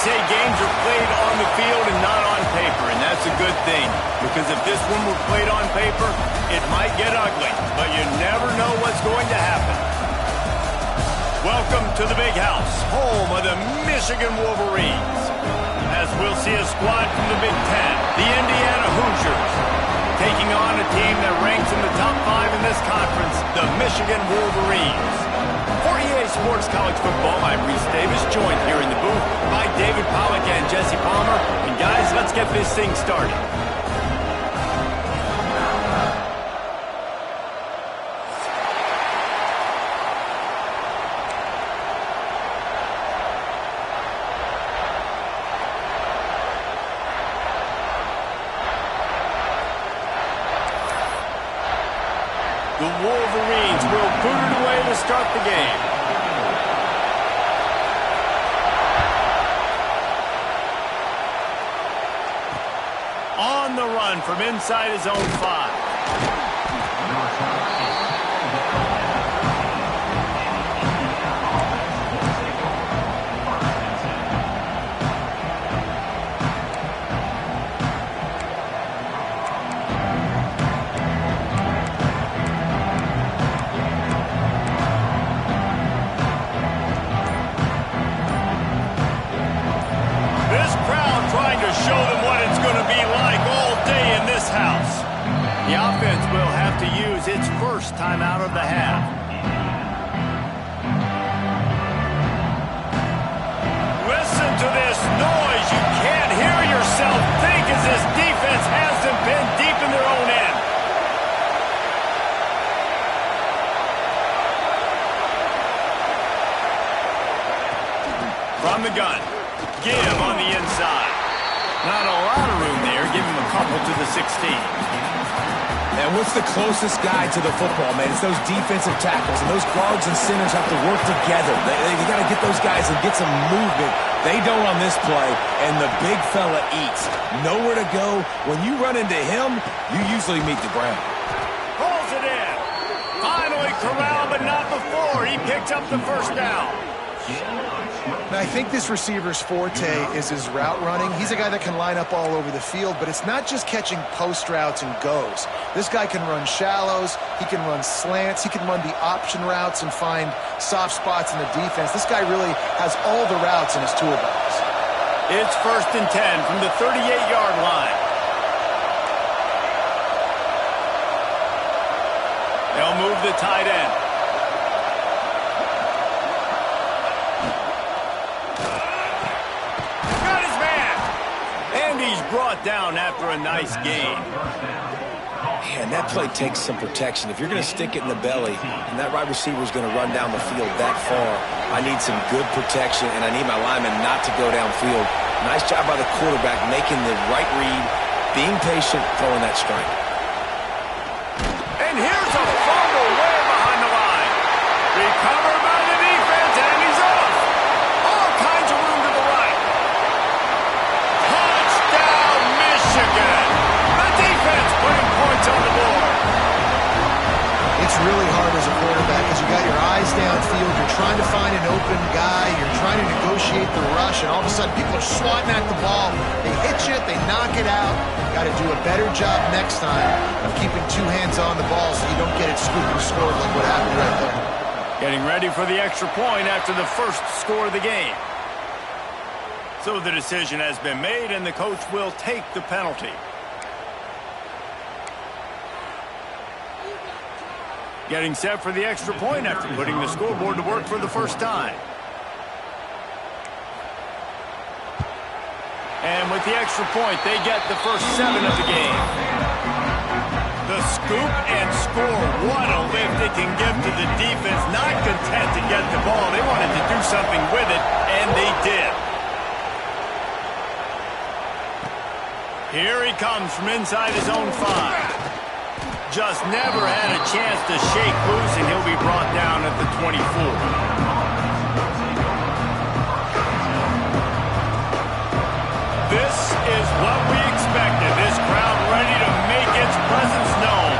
say games are played on the field and not on paper, and that's a good thing. Because if this one were played on paper, it might get ugly, but you never know what's going to happen. Welcome to the Big House, home of the Michigan Wolverines. As we'll see a squad from the Big Ten, the Indiana Hoosiers, taking on a team that ranks in the top 5 in this conference, the Michigan Wolverines. For EA Sports College Football, I'm Reese Davis, joined here in the booth by David Pollack and Jesse Palmer. And guys, let's get this thing started. The Wolverines will boot it away to start the game. On the run from inside his own 5. Show them what it's going to be like all day in this house. The offense will have to use its first timeout of the half. Listen to this noise. You can't hear yourself think as this defense has them pinned deep in their own end. From the gun, give on the inside. Not a lot of room there. Give him a couple to the 16. And what's the closest guy to the football, man? It's those defensive tackles, and those guards and centers have to work together. They got to get those guys and get some movement. They don't on this play, and the big fella eats. Nowhere to go. When you run into him, you usually meet the ground. Pulls it in. Finally corralled, but not before. He picked up the first down. Now, I think this receiver's forte is his route running. He's a guy that can line up all over the field, but it's not just catching post routes and goes. This guy can run shallows, he can run slants, he can run the option routes and find soft spots in the defense. This guy really has all the routes in his toolbox. It's 1st and 10 from the 38-yard line. They'll move the tight end. Brought down after a nice game. Man, that play takes some protection. If you're going to stick it in the belly and that right receiver is going to run down the field that far, I need some good protection, and I need my lineman not to go downfield. Nice job by the quarterback making the right read, being patient, throwing that strike. And here's a fumble way behind the line. Recovered by the defense, and he's off. All kinds of room to the right. Michigan. The defense putting points on the board. It's really hard as a quarterback because you got your eyes downfield. You're trying to find an open guy. You're trying to negotiate the rush, and all of a sudden people are swatting at the ball. They hit you, they knock it out. Got to do a better job next time of keeping 2 hands on the ball so you don't get it scooped and scored like what happened right there. Getting ready for the extra point after the first score of the game. So the decision has been made, and the coach will take the penalty. Getting set for the extra point after putting the scoreboard to work for the first time. And with the extra point, they get the first 7 of the game. The scoop and score. What a lift it can give to the defense. Not content to get the ball. They wanted to do something with it, and they did. Here he comes from inside his own 5. Just never had a chance to shake loose, and he'll be brought down at the 24. This is what we expected. This crowd ready to make its presence known.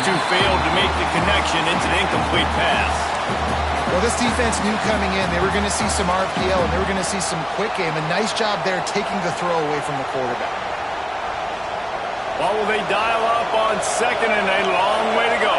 two failed to make the connection. It's an incomplete pass. Well, this defense knew coming in they were going to see some RPO and they were going to see some quick game. A nice job there taking the throw away from the quarterback. Well, will they dial up on second and a long way to go?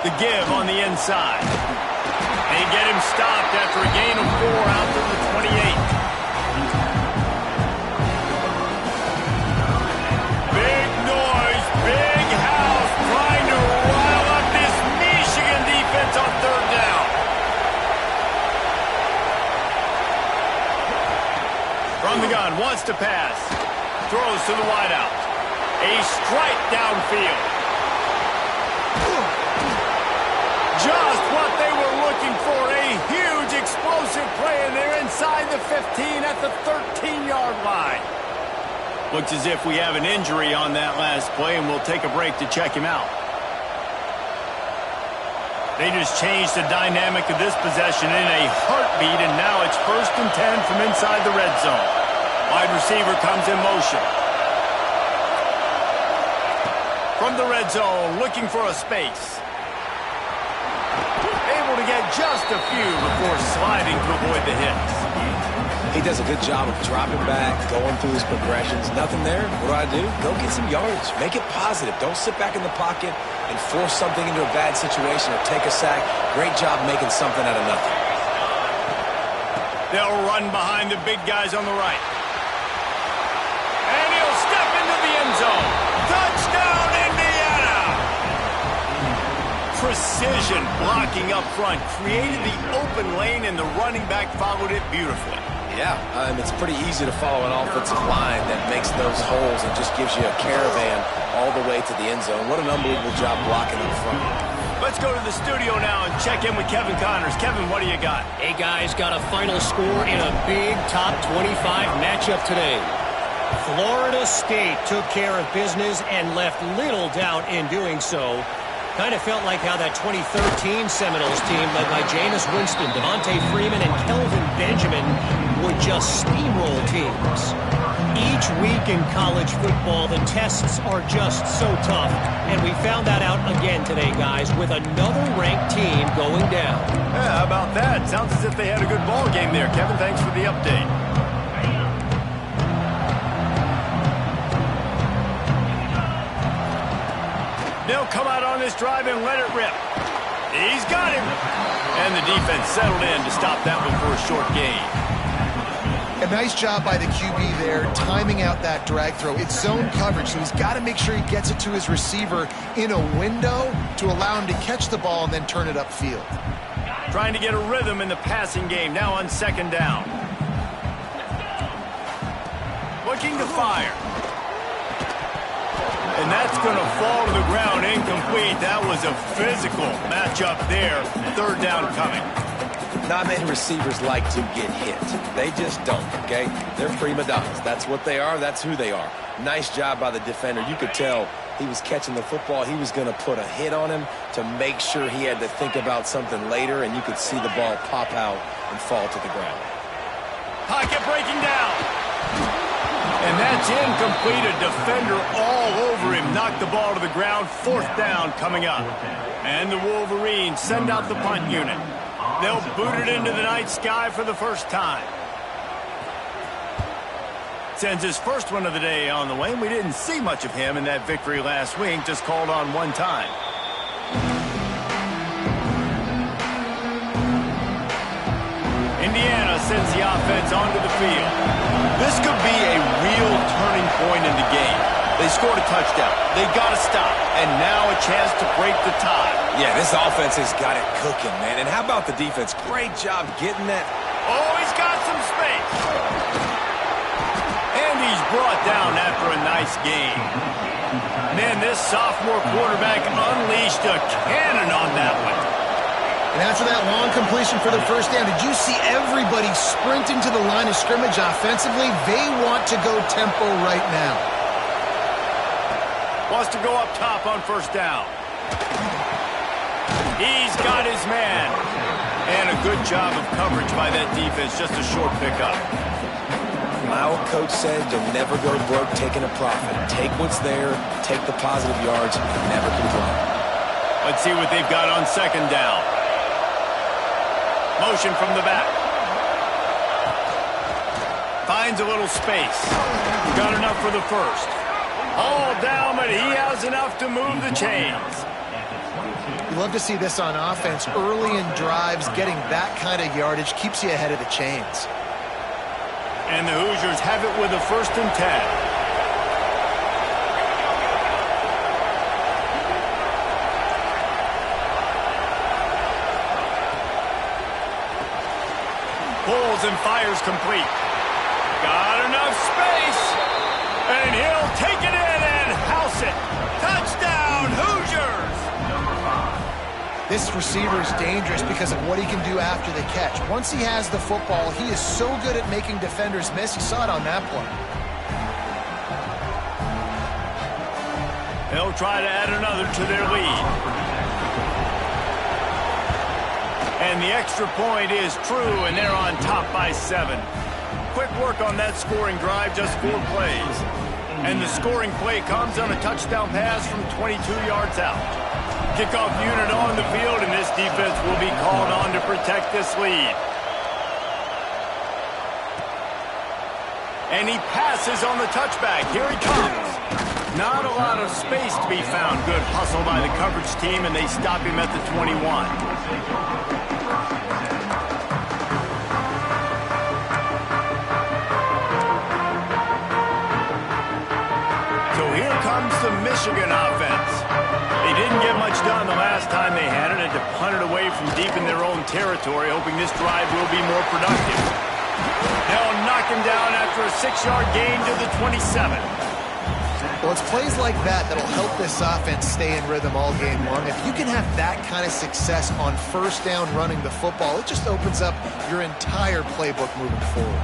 The give on the inside. They get him stopped after a gain of 4 out to the 28. Big noise, big house, trying to rile up this Michigan defense on third down. From the gun, wants to pass. Throws to the wideout. A strike downfield. Just what they were looking for, a huge explosive play, and they're inside the 15 at the 13-yard line. Looks as if we have an injury on that last play, and we'll take a break to check him out. They just changed the dynamic of this possession in a heartbeat, and now it's 1st and 10 from inside the red zone. Wide receiver comes in motion. From the red zone, looking for a space. Able to get just a few before sliding to avoid the hits. He does a good job of dropping back, going through his progressions. Nothing there. What do? Go get some yards. Make it positive. Don't sit back in the pocket and force something into a bad situation or take a sack. Great job making something out of nothing. They'll run behind the big guys on the right. And he'll step into the end zone. Touchdown, Indiana! Precision blocking up front created the open lane, and the running back followed it beautifully. Yeah, it's pretty easy to follow an offensive line that makes those holes and just gives you a caravan all the way to the end zone. What an unbelievable job blocking up front. Let's go to the studio now and check in with Kevin Connors. Kevin, what do you got? Hey, guys, got a final score in a big top 25 matchup today. Florida State took care of business and left little doubt in doing so. Kind of felt like how that 2013 Seminoles team led by Jameis Winston, Devontae Freeman, and Kelvin Benjamin would just steamroll teams. Each week in college football, the tests are just so tough, and we found that out again today, guys, with another ranked team going down. Yeah, how about that? Sounds as if they had a good ball game there. Kevin, thanks for the update. They'll come out on this drive and let it rip. He's got him. And the defense settled in to stop that one for a short gain. A nice job by the QB there, timing out that drag throw. It's zone coverage, so he's got to make sure he gets it to his receiver in a window to allow him to catch the ball and then turn it upfield. Trying to get a rhythm in the passing game, now on 2nd down. Looking to fire. And that's going to fall to the ground incomplete. That was a physical matchup there. 3rd down coming. Not many receivers like to get hit. They just don't, okay? They're prima donnas. That's what they are. That's who they are. Nice job by the defender. You could tell he was catching the football. He was going to put a hit on him to make sure he had to think about something later, and you could see the ball pop out and fall to the ground. Pocket breaking down. And that's incomplete. A defender all over him. Knocked the ball to the ground. 4th down coming up. And the Wolverines send out the punt unit. They'll boot it into the night sky for the first time. Sends his first one of the day on the way. We didn't see much of him in that victory last week. Just called on one time. Indiana sends the offense onto the field. This could be a real turning point in the game. They scored a touchdown. They got to stop. And now a chance to break the tie. Yeah, this offense has got it cooking, man. And how about the defense? Great job getting that. Oh, he's got some space. And he's brought down after a nice game. Man, this sophomore quarterback unleashed a cannon on that one. And after that long completion for the first down, did you see everybody sprinting to the line of scrimmage offensively? They want to go tempo right now. Wants to go up top on 1st down. He's got his man. And a good job of coverage by that defense. Just a short pickup. My old coach said you'll never go broke taking a profit. Take what's there, take the positive yards, and never complain. Let's see what they've got on second down. Motion from the back. Finds a little space. Got enough for the first. All down, but he has enough to move the chains. You love to see this on offense. Early in drives, getting that kind of yardage keeps you ahead of the chains. And the Hoosiers have it with a 1st and 10. Pulls and fires complete. Got enough space. And he'll take it in and house it. Touchdown, Hoosiers! This receiver is dangerous because of what he can do after the catch. Once he has the football, he is so good at making defenders miss. You saw it on that play. They'll try to add another to their lead. And the extra point is true, and they're on top by 7. Quick work on that scoring drive, just 4 plays. And the scoring play comes on a touchdown pass from 22 yards out. Kickoff unit on the field, and this defense will be called on to protect this lead. And he passes on the touchback. Here he comes. Not a lot of space to be found. Good hustle by the coverage team, and they stop him at the 21. So here comes the Michigan offense. They didn't get much done the last time they had it, and to punt it away from deep in their own territory, hoping this drive will be more productive. They'll knock him down after a 6-yard gain to the 27. Well, it's plays like that that'll help this offense stay in rhythm all game long. If you can have that kind of success on 1st down running the football, it just opens up your entire playbook moving forward.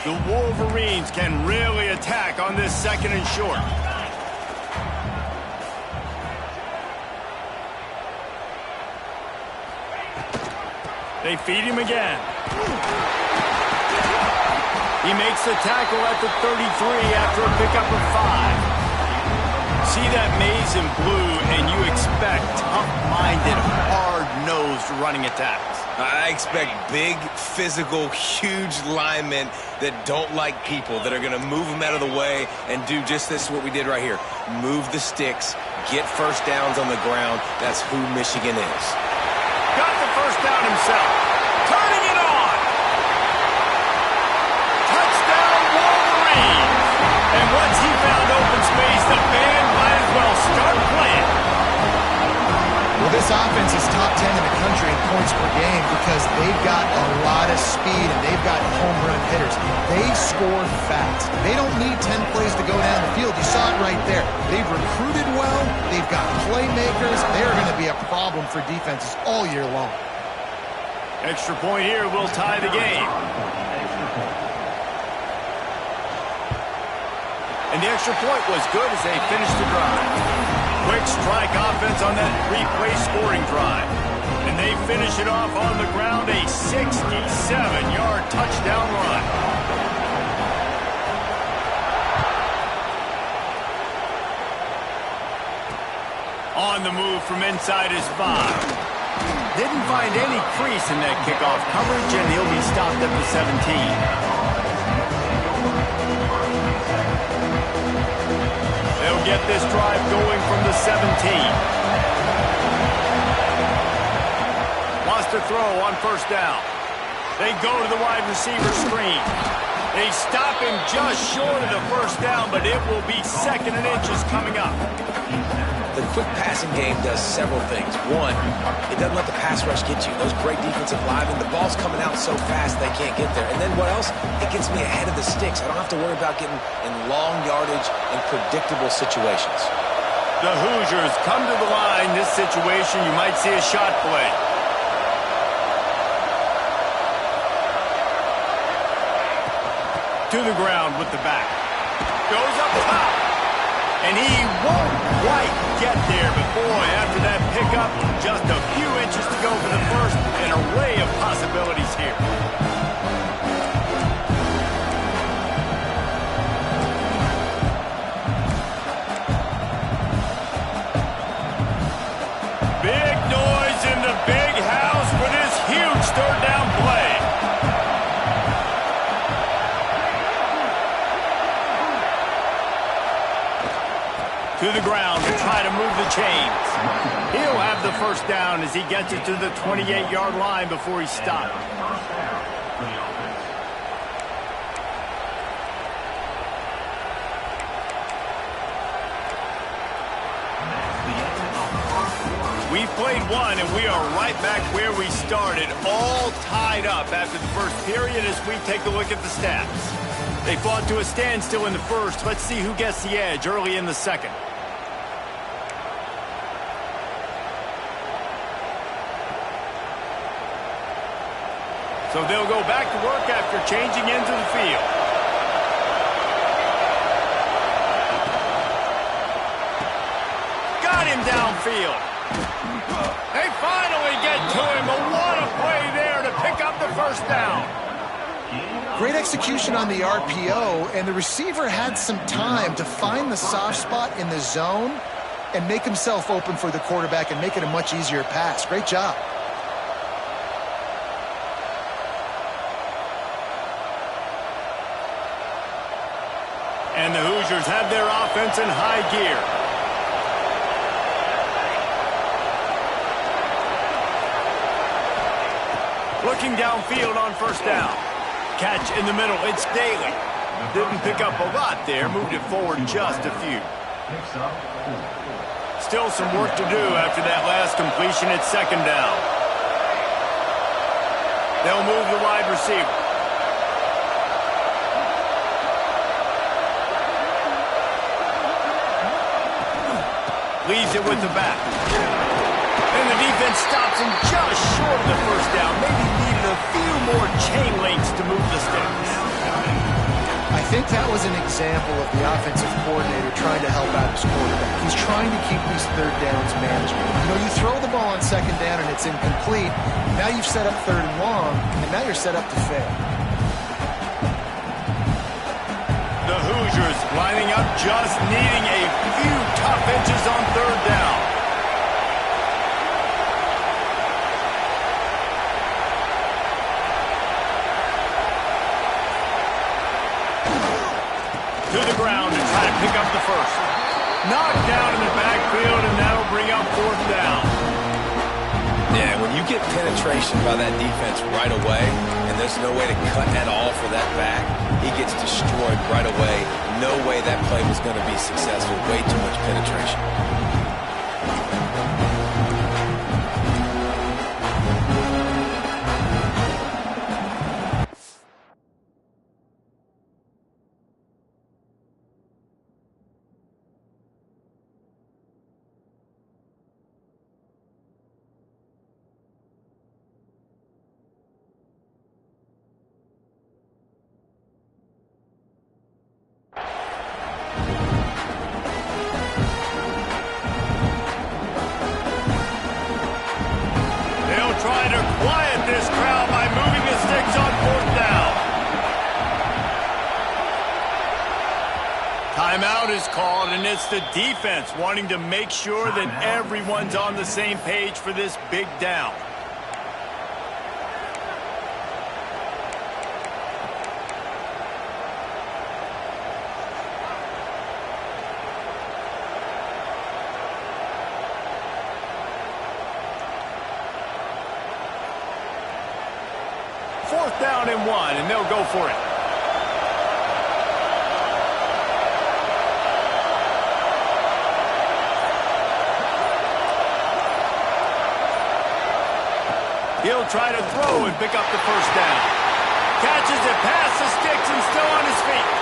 The Wolverines can really attack on this 2nd and short. They feed him again. He makes the tackle at the 33 after a pickup of 5. See that maze in blue, and you expect tough-minded, hard-nosed running attacks. I expect big, physical, huge linemen that don't like people, that are going to move them out of the way and do just this, what we did right here. Move the sticks, get 1st downs on the ground. That's who Michigan is. Got the 1st down himself. Turning it on. Touchdown, Wolverines. And once he found open space, the band might as well start playing. Well, this offense is top 10 in the country in points per game because they've got a lot of speed and they've got home run hitters. They score fast. They don't need 10 plays to go down the field. You saw it right there. They've recruited well. They've got playmakers. They're going to be a problem for defenses all year long. Extra point here will tie the game. And the extra point was good as they finished the drive. Quick strike offense on that 3-play scoring drive. And they finish it off on the ground, a 67-yard touchdown run. On the move from inside his 5. Didn't find any crease in that kickoff coverage, and he'll be stopped at the 17. They'll get this drive going from the 17. Wants to throw on 1st down. They go to the wide receiver screen. They stop him just short of the 1st down, but it will be 2nd and inches coming up. The quick passing game does several things. One, it doesn't let the pass rush get you. Those great defensive linemen, the ball's coming out so fast they can't get there. And then what else? It gets me ahead of the sticks. I don't have to worry about getting in long yardage and predictable situations. The Hoosiers come to the line. This situation, you might see a shot play. To the ground with the back. Goes up top. And he won't quite get there, but boy, after that pickup, just a few inches to go for the first. An array of possibilities here. To the ground to try to move the chains. He'll have the first down as he gets it to the 28-yard line before he stopped. We've played one, and we are right back where we started, all tied up after the first period as we take a look at the stats. They fought to a standstill in the first. Let's see who gets the edge early in the second. So they'll go back to work after changing into the field. Got him downfield. They finally get to him, but what a play there to pick up the first down. Great execution on the RPO, and the receiver had some time to find the soft spot in the zone and make himself open for the quarterback and make it a much easier pass. Great job. And the Hoosiers have their offense in high gear. Looking downfield on first down. Catch in the middle. It's Daly. Didn't pick up a lot there. Moved it forward just a few. Still some work to do after that last completion at second down. They'll move the wide receiver. Leaves it with the back. And the defense stops him just short of the first down. Maybe needed a few more chain links to move the sticks. I think that was an example of the offensive coordinator trying to help out his quarterback. He's trying to keep these third downs manageable. You know, you throw the ball on second down and it's incomplete. Now you've set up third and long, and now you're set up to fail. The Hoosiers lining up, just needing a few tough inches on third down. To the ground to try to pick up the first. Knocked down in the backfield, and that'll bring up fourth down. Yeah, when you get penetration by that defense right away, and there's no way to cut at all for that back, he gets destroyed right away. No way that play was going to be successful. Way too much penetration. Quiet this crowd by moving the sticks on fourth down. Timeout is called, and it's the defense wanting to make sure that everyone's on the same page for this big down. Fourth down and 1, and they'll go for it. He'll try to throw and pick up the first down. Catches it past the sticks and still on his feet.